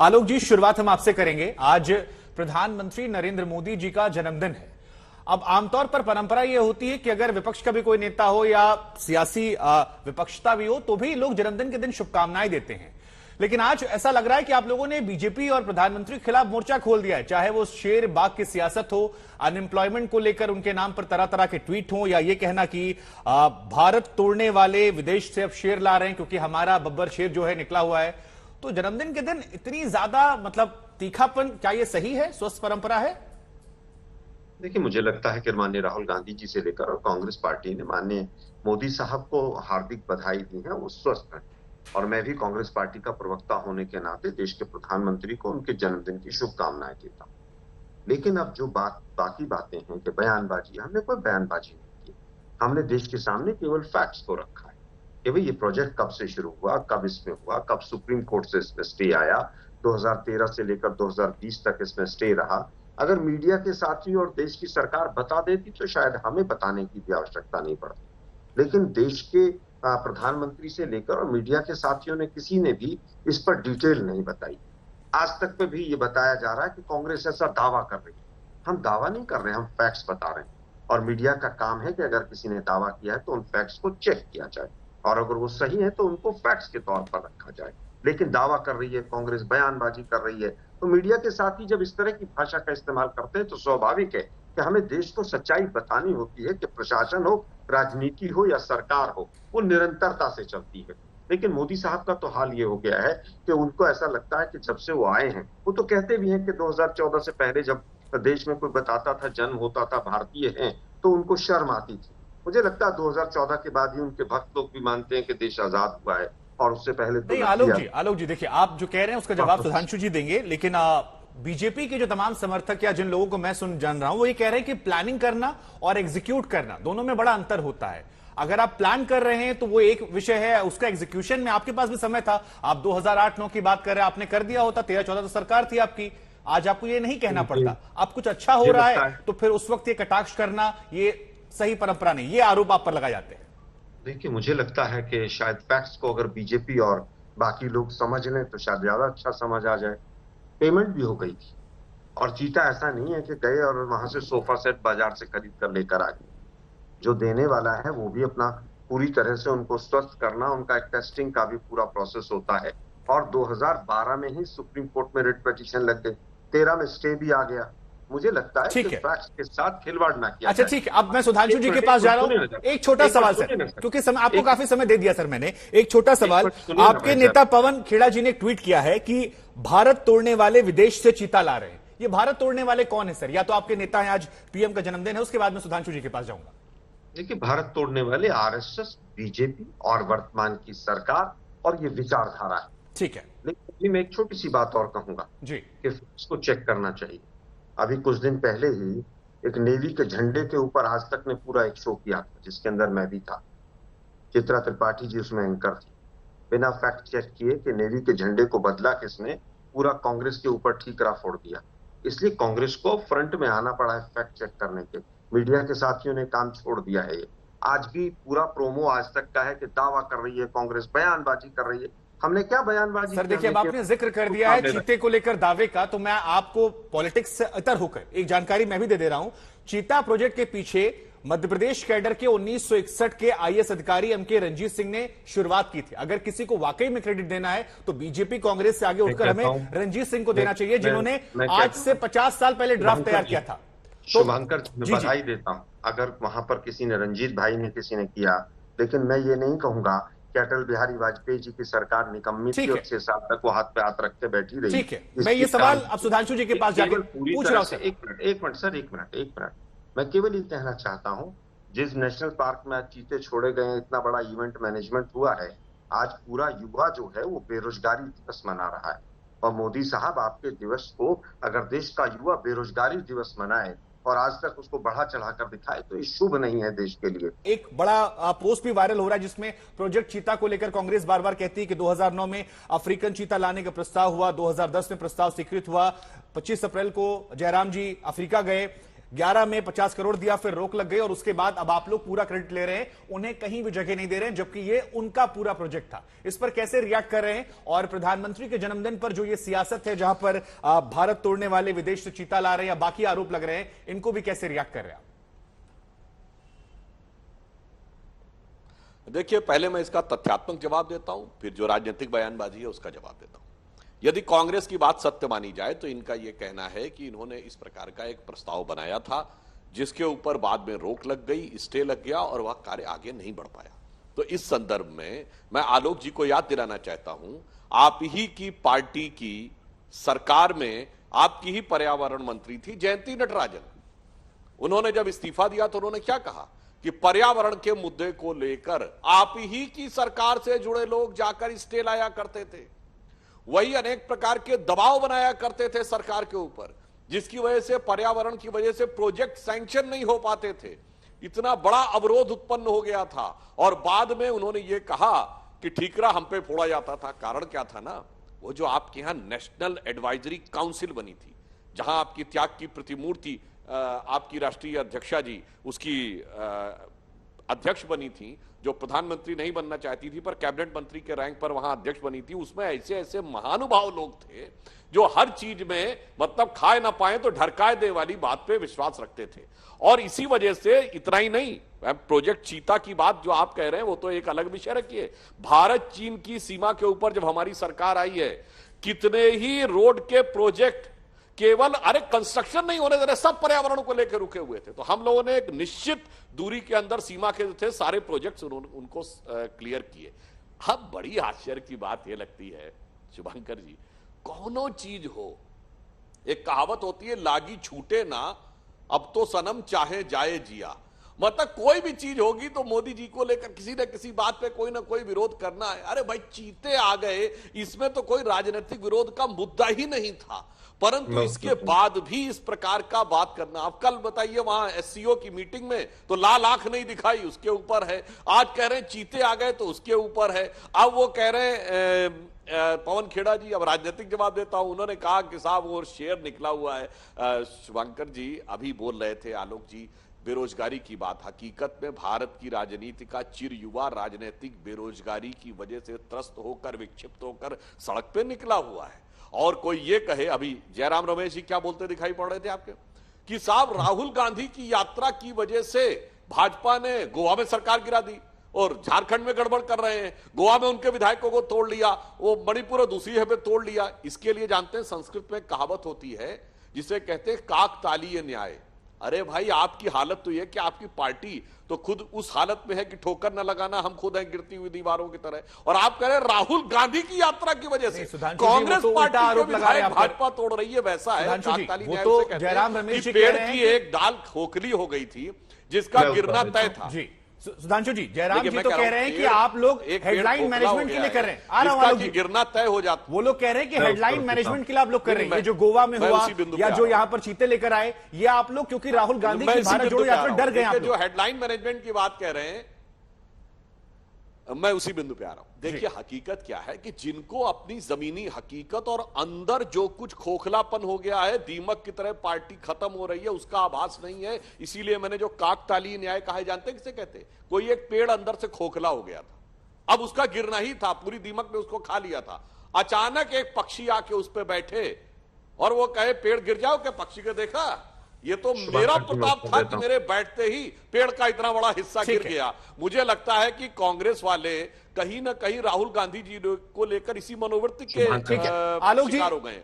आलोक जी, शुरुआत हम आपसे करेंगे। आज प्रधानमंत्री नरेंद्र मोदी जी का जन्मदिन है। अब आमतौर पर परंपरा यह होती है कि अगर विपक्ष का भी कोई नेता हो या सियासी विपक्षता भी हो तो भी लोग जन्मदिन के दिन शुभकामनाएं देते हैं, लेकिन आज ऐसा लग रहा है कि आप लोगों ने बीजेपी और प्रधानमंत्री के खिलाफ मोर्चा खोल दिया है। चाहे वो शेर बाघ की सियासत हो, अनएम्प्लॉयमेंट को लेकर उनके नाम पर तरह तरह के ट्वीट हो, या ये कहना कि भारत तोड़ने वाले विदेश से अब शेर ला रहे हैं क्योंकि हमारा बब्बर शेर जो है निकला हुआ है। तो जन्मदिन के दिन इतनी ज्यादा तीखापन, क्या ये सही है, स्वस्थ परंपरा है? देखिए, मुझे लगता है कि माननीय राहुल गांधी जी से लेकर और कांग्रेस पार्टी ने माननीय मोदी साहब को हार्दिक बधाई दी है। वो स्वस्थ हैं और मैं भी कांग्रेस पार्टी का प्रवक्ता होने के नाते देश के प्रधानमंत्री को उनके जन्मदिन की शुभकामनाएं देता हूं। लेकिन अब जो बाकी बातें हैं कि बयानबाजी, हमने कोई बयानबाजी नहीं की। हमने देश के सामने केवल फैक्ट्स को रखा है कि भाई ये प्रोजेक्ट कब से शुरू हुआ, कब इसमें हुआ, कब सुप्रीम कोर्ट से इसमें स्टे आया, 2013 से लेकर 2020 तक इसमें स्टे रहा। अगर मीडिया के साथी और देश की सरकार बता देती तो शायद हमें बताने की भी आवश्यकता नहीं पड़ती, लेकिन देश के प्रधानमंत्री से लेकर और मीडिया के साथियों ने किसी ने भी इस पर डिटेल नहीं बताई। आज तक पे भी ये बताया जा रहा है कि कांग्रेस ऐसा दावा कर रही है। हम दावा नहीं कर रहे हैं, हम फैक्ट्स बता रहे हैं और मीडिया का काम है कि अगर किसी ने दावा किया है तो उन फैक्ट्स को चेक किया जाए और अगर वो सही है तो उनको फैक्ट्स के तौर पर रखा जाए। लेकिन दावा कर रही है कांग्रेस, बयानबाजी कर रही है, तो मीडिया के साथी जब इस तरह की भाषा का इस्तेमाल करते हैं तो स्वाभाविक है कि हमें देश को सच्चाई बतानी होती है कि प्रशासन हो, राजनीति हो या सरकार हो, वो निरंतरता से चलती है। लेकिन मोदी साहब का तो हाल ये हो गया है कि उनको ऐसा लगता है कि जब से वो आए हैं, वो तो कहते भी हैं कि 2014 से पहले जब देश में कोई बताता था जन्म होता था भारतीय हैं, तो उनको शर्म आती थी। मुझे लगता है 2014 के बाद ही उनके भक्त लोग भी मानते हैं कि देश आजाद हुआ है और उससे पहले तो नहीं। आलोक जी देखिए, आप जो कह रहे हैं उसका जवाब सुधांशु जी देंगे, लेकिन बीजेपी के जो तमाम समर्थक या जिन लोगों को मैं जान रहा हूं वो ये कह रहे हैं कि प्लानिंग करना और एग्जीक्यूट करना दोनों में बड़ा अंतर होता है। अगर आप प्लान कर रहे हैं तो वो एक विषय है, उसका एग्जीक्यूशन में आपके पास भी समय था। आप 2008-9 की बात कर रहे हैं, आपने कर दिया होता। 13-14 तो सरकार थी आपकी। आज आपको ये नहीं कहना पड़ता। अब कुछ अच्छा हो रहा है तो फिर उस वक्त ये कटाक्ष करना ये सही परंपरा नहीं, ये आरोप आप पर लगाए जाते हैं। देखिए, मुझे लगता है कि शायद फैक्ट्स को अगर बीजेपी और बाकी लोग समझ लें तो शायद ज्यादा अच्छा समझ आ जाए। पेमेंट भी हो गई थी और चीता ऐसा नहीं है कि गए और वहां से सोफा सेट बाजार से खरीद कर लेकर आ गए। जो देने वाला है वो भी अपना पूरी तरह से उनको स्वस्थ करना, उनका एक टेस्टिंग का भी पूरा प्रोसेस होता है। और 2012 में ही सुप्रीम कोर्ट में रिट पिटीशन लग गई, 13 में स्टे भी आ गया। मुझे लगता है कि फैक्ट्स के साथ खिलवाड़ ना किया। अच्छा, ठीक है। अब मैं सुधांशु जी के पास जा रहा हूं। एक छोटा सवाल सर, क्योंकि आपको काफी समय दे दिया सर मैंने। एक छोटा सवाल, आपके नेता पवन खेड़ा जी ने ट्वीट किया है कि भारत तोड़ने वाले विदेश से चीता ला रहे हैं। ये भारत तोड़ने वाले कौन है सर? या तो आपके नेता हैं, आज पीएम का जन्मदिन है, उसके बाद मैं सुधांशु जी के पास जाऊंगा। देखिए, भारत तोड़ने वाले आरएसएस, बीजेपी और वर्तमान की सरकार और ये विचारधारा है। ठीक है, लेकिन मैं एक छोटी सी बात और कहूंगा जी कि इसको चेक करना चाहिए। अभी कुछ दिन पहले ही एक नेवी के झंडे के ऊपर आज तक ने पूरा एक शो किया था जिसके अंदर मैं भी था। चित्रा त्रिपाठी जी उसमें एंकर थी। बिना फैक्ट चेक किए कि नेवी के झंडे को बदला किसने, पूरा कांग्रेस के ऊपर ठीकरा फोड़ दिया। इसलिए कांग्रेस को फ्रंट में आना पड़ा है फैक्ट चेक करने के। मीडिया के साथियों ने काम छोड़ दिया है। आज भी पूरा प्रोमो आज तक का है कि दावा कर रही है कांग्रेस, बयानबाजी कर रही है। हमने क्या बयानबाजी? सर देखिए, अब आपने जिक्र कर दिया है चीते को लेकर दावे का, तो मैं आपको पॉलिटिक्स से इतर होकर एक जानकारी मैं भी दे रहा हूं। चीता प्रोजेक्ट के पीछे मध्य प्रदेश कैडर के 1961 के आईएएस अधिकारी एमके रंजीत सिंह ने शुरुआत की थी। अगर किसी को वाकई में क्रेडिट देना है तो बीजेपी कांग्रेस से आगे उठकर हमें रंजीत सिंह को देना चाहिए, जिन्होंने आज से 50 साल पहले ड्राफ्ट तैयार किया था। शुभंकर, बधाई देता हूं अगर वहां पर किसी ने, रंजीत भाई ने किसी ने किया। लेकिन मैं ये नहीं कहूंगा कि अटल बिहारी वाजपेयी जी की सरकार निकम्मी थी और 6 साल तक वो हाथ पे हाथ रख के बैठी रही। ठीक है, मैं ये सवाल अब सुधांशु जी के पास जाकर पूछ रहा हूं। एक मिनट सर, एक मिनट। मैं केवल ये कहना चाहता हूं, जिस नेशनल पार्क में आज चीते छोड़े गए, इतना बड़ा इवेंट मैनेजमेंट हुआ है, आज पूरा युवा जो है वो बेरोजगारी दिवस मना रहा है। और मोदी साहब, आपके दिवस को अगर देश का युवा बेरोजगारी दिवस मनाए और आज तक उसको बढ़ा चढ़ाकर दिखाए तो ये शुभ नहीं है देश के लिए। एक बड़ा पोस्ट भी वायरल हो रहा है जिसमें प्रोजेक्ट चीता को लेकर कांग्रेस बार बार कहती है कि 2009 में अफ्रीकन चीता लाने का प्रस्ताव हुआ, 2010 में प्रस्ताव स्वीकृत हुआ, 25 अप्रैल को जयराम जी अफ्रीका गए। 11 में 50 करोड़ दिया, फिर रोक लग गई और उसके बाद अब आप लोग पूरा क्रेडिट ले रहे हैं, उन्हें कहीं भी जगह नहीं दे रहे हैं, जबकि ये उनका पूरा प्रोजेक्ट था। इस पर कैसे रिएक्ट कर रहे हैं? और प्रधानमंत्री के जन्मदिन पर जो ये सियासत है, जहां पर भारत तोड़ने वाले विदेश से चीता ला रहे हैं या बाकी आरोप लग रहे हैं, इनको भी कैसे रिएक्ट कर रहे हैं आप? देखिए, पहले मैं इसका तथ्यात्मक जवाब देता हूं, फिर जो राजनीतिक बयानबाजी है उसका जवाब देता हूं। यदि कांग्रेस की बात सत्य मानी जाए तो इनका यह कहना है कि इन्होंने इस प्रकार का एक प्रस्ताव बनाया था जिसके ऊपर बाद में रोक लग गई, स्टे लग गया और वह कार्य आगे नहीं बढ़ पाया। तो इस संदर्भ में मैं आलोक जी को याद दिलाना चाहता हूं, आप ही की पार्टी की सरकार में आपकी ही पर्यावरण मंत्री थी जयंती नटराजन। उन्होंने जब इस्तीफा दिया तो उन्होंने क्या कहा कि पर्यावरण के मुद्दे को लेकर आप ही की सरकार से जुड़े लोग जाकर स्टे लाया करते थे, वही अनेक प्रकार के दबाव बनाया करते थे सरकार के ऊपर, जिसकी वजह से पर्यावरण की वजह से प्रोजेक्ट सैंक्शन नहीं हो पाते थे। इतना बड़ा अवरोध उत्पन्न हो गया था और बाद में उन्होंने ये कहा कि ठीकरा हम पे फोड़ा जाता था। कारण क्या था ना, वो जो आपके यहां नेशनल एडवाइजरी काउंसिल बनी थी, जहां आपकी त्याग की प्रतिमूर्ति आपकी राष्ट्रीय अध्यक्षा जी उसकी अध्यक्ष बनी थी, जो प्रधानमंत्री नहीं बनना चाहती थी पर कैबिनेट मंत्री के रैंक पर वहां अध्यक्ष बनी थी। उसमें ऐसे ऐसे महानुभाव लोग थे जो हर चीज में मतलब खाए ना पाए तो ढरकाए दे वाली बात पे विश्वास रखते थे। और इसी वजह से इतना ही नहीं, प्रोजेक्ट चीता की बात जो आप कह रहे हैं वो तो एक अलग विषय रखिए। भारत चीन की सीमा के ऊपर जब हमारी सरकार आई है, कितने ही रोड के प्रोजेक्ट केवल कंस्ट्रक्शन नहीं होने दे रहे, सब पर्यावरण को लेकर रुके हुए थे। तो हम लोगों ने एक निश्चित दूरी के अंदर सीमा के थे सारे प्रोजेक्ट्स उनको क्लियर किए। अब बड़ी आश्चर्य की बात यह लगती है शुभंकर जी, कौनो चीज हो, एक कहावत होती है लागी छूटे ना अब तो सनम चाहे जाए जिया। मतलब कोई भी चीज होगी तो मोदी जी को लेकर किसी न किसी बात पे कोई ना कोई विरोध करना है। अरे भाई चीते आ गए, इसमें तो कोई राजनीतिक विरोध का मुद्दा ही नहीं था, परंतु इसके बाद भी इस प्रकार का बात करना। आप कल बताइए वहां एससीओ की मीटिंग में तो लाल आंख नहीं दिखाई, उसके ऊपर है। आज कह रहे हैं चीते आ गए तो उसके ऊपर है। अब वो कह रहे हैं पवन खेड़ा जी, अब राजनीतिक जवाब देता हूं, उन्होंने कहा कि साहब वो शेयर निकला हुआ है। शुभंकर जी अभी बोल रहे थे आलोक जी बेरोजगारी की बात। हकीकत में भारत की राजनीति का चिर युवा राजनीतिक बेरोजगारी की वजह से त्रस्त होकर विक्षिप्त होकर सड़क पे निकला हुआ है। और कोई ये कहे, अभी जयराम रमेश जी क्या बोलते दिखाई पड़ रहे थे आपके, कि साहब राहुल गांधी की यात्रा की वजह से भाजपा ने गोवा में सरकार गिरा दी और झारखंड में गड़बड़ कर रहे हैं, गोवा में उनके विधायकों को तोड़ लिया, वो मणिपुर और दूसरी जगह पे तोड़ लिया। इसके लिए जानते हैं संस्कृत में कहावत होती है जिसे कहते हैं काकतालीय न्याय। अरे भाई आपकी हालत तो यह कि आपकी पार्टी तो खुद उस हालत में है कि ठोकर न लगाना हम खुद हैं गिरती हुई दीवारों की तरह, और आप कह रहे हैं राहुल गांधी की यात्रा की वजह से कांग्रेस पार्टी के विधायक भाजपा तोड़ रही है। वैसा है काकतालीय न्याय उसे कहते हैं। पेड़ की एक डाल खोखली हो गई थी जिसका गिरना तय था। सुधांशु जी, जयराम जी तो कह रहे हैं कि आप लोग हेडलाइन मैनेजमेंट के लिए कर रहे हैं। आ रहा हूं, गिरना तय हो जाता। वो लोग कह रहे हैं कि हेडलाइन मैनेजमेंट के लिए आप लोग कर रहे हैं। ये जो गोवा में हुआ या जो यहां पर चीते लेकर आए, ये आप लोग क्योंकि राहुल गांधी की भारत जोड़ो यात्रा डर गए। जो हेडलाइन मैनेजमेंट की बात कह रहे हैं, मैं उसी बिंदु पे आ रहा हूं। देखिए हकीकत क्या है कि जिनको अपनी जमीनी हकीकत और अंदर जो कुछ खोखलापन हो गया है, दीमक की तरह पार्टी खत्म हो रही है, उसका आभास नहीं है। इसीलिए मैंने जो काकतालीय न्याय कहा है, जानते हैं किसे कहते हैं? कोई एक पेड़ अंदर से खोखला हो गया था, अब उसका गिरना ही था, पूरी दीमक ने उसको खा लिया था। अचानक एक पक्षी आके उस पर बैठे और वो कहे पेड़ गिर जाओ, क्या पक्षी को देखा? ये तो मेरा प्रताप था कि मेरे बैठते ही पेड़ का इतना बड़ा हिस्सा गिर गया। मुझे लगता है कि कांग्रेस वाले कहीं ना कहीं राहुल गांधी जी को लेकर इसी मनोवृत्ति के शिकार हो गए।